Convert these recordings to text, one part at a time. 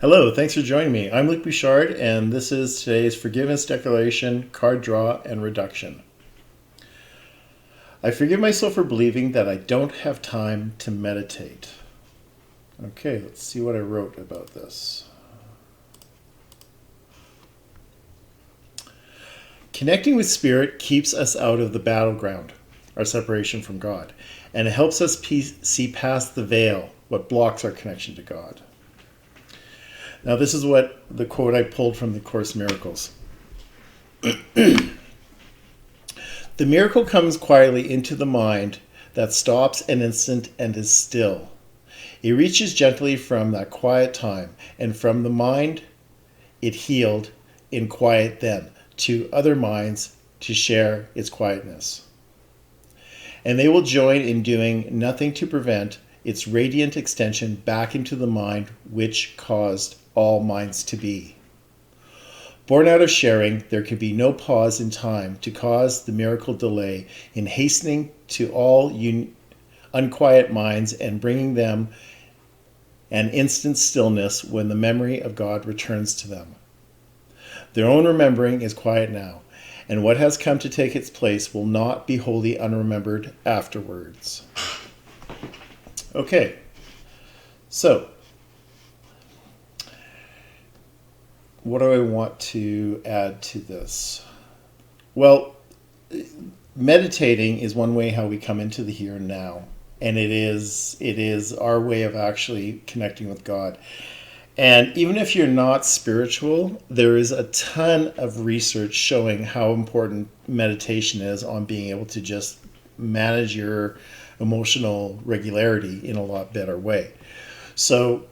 Hello, thanks for joining me. I'm Luc Bouchard, and this is today's Forgiveness Declaration, Card Draw, and Reduction. I forgive myself for believing that I don't have time to meditate. Okay, let's see what I wrote about this. Connecting with Spirit keeps us out of the battleground, our separation from God, and it helps us see past the veil, what blocks our connection to God. Now, this is what the quote I pulled from the Course in Miracles. The miracle comes quietly into the mind that stops an instant and is still. It reaches gently from that quiet time, and from the mind it healed in quiet then, to other minds to share its quietness. And they will join in doing nothing to prevent its radiant extension back into the mind which caused all minds to be. Born out of sharing, there can be no pause in time to cause the miracle delay in hastening to all unquiet minds and bringing them an instant stillness when the memory of God returns to them. Their own remembering is quiet now, and what has come to take its place will not be wholly unremembered afterwards. Okay, so what do I want to add to this? Well, meditating is one way how we come into the here and now, and it is our way of actually connecting with God. And even if you're not spiritual, there is a ton of research showing how important meditation is on being able to just manage your emotional regularity in a lot better way. So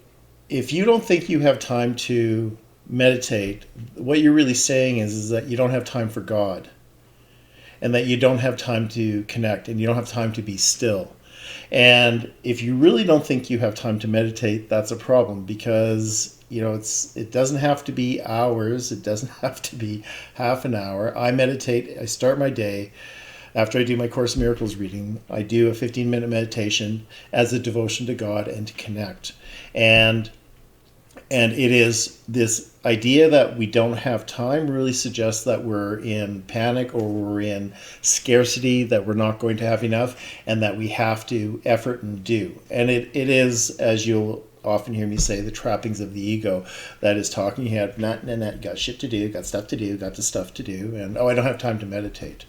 if you don't think you have time to meditate, what you're really saying is that you don't have time for God, and that you don't have time to connect, and you don't have time to be still. And if you really don't think you have time to meditate, that's a problem, because it doesn't have to be hours, it doesn't have to be half an hour. I meditate, I start my day after I do my Course in Miracles reading. I do a 15-minute meditation as a devotion to God and to connect. And it is this idea that we don't have time really suggests that we're in panic, or we're in scarcity, that we're not going to have enough, and that we have to effort and do. And it is, as you'll often hear me say, the trappings of the ego that is talking. You have, got shit to do, got stuff to do, got the stuff to do, and I don't have time to meditate.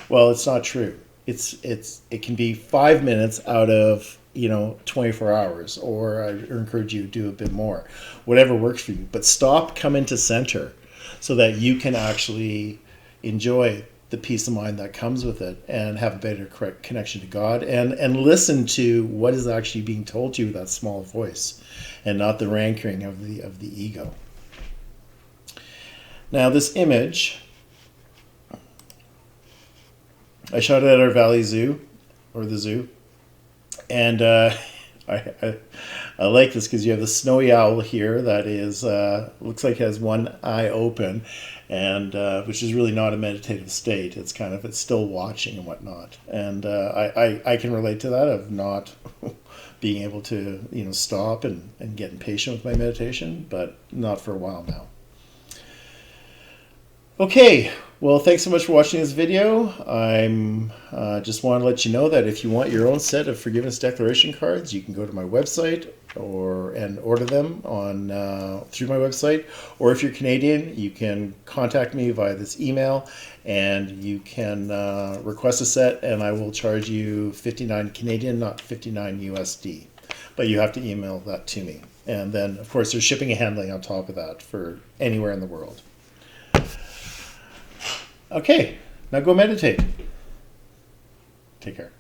Well, it's not true. It can be 5 minutes out of 24 hours, or I encourage you to do a bit more, whatever works for you. But stop, come into center so that you can actually enjoy the peace of mind that comes with it, and have a better connection to God, and listen to what is actually being told to you with that small voice, and not the rancor of the ego. Now, this image I shot it at our Valley Zoo, or the zoo. And I like this because you have the snowy owl here that is looks like it has one eye open, and which is really not a meditative state. It's still watching and whatnot. And I can relate to that, of not being able to stop and get impatient with my meditation, but not for a while now. Okay, well, thanks so much for watching this video. I'm just want to let you know that if you want your own set of forgiveness declaration cards, you can go to my website and order them through my website. Or if you're Canadian, you can contact me via this email, and you can request a set, and I will charge you $59 Canadian, not $59 USD. But you have to email that to me. And then, of course, there's shipping and handling on top of that for anywhere in the world. Okay, now go meditate. Take care.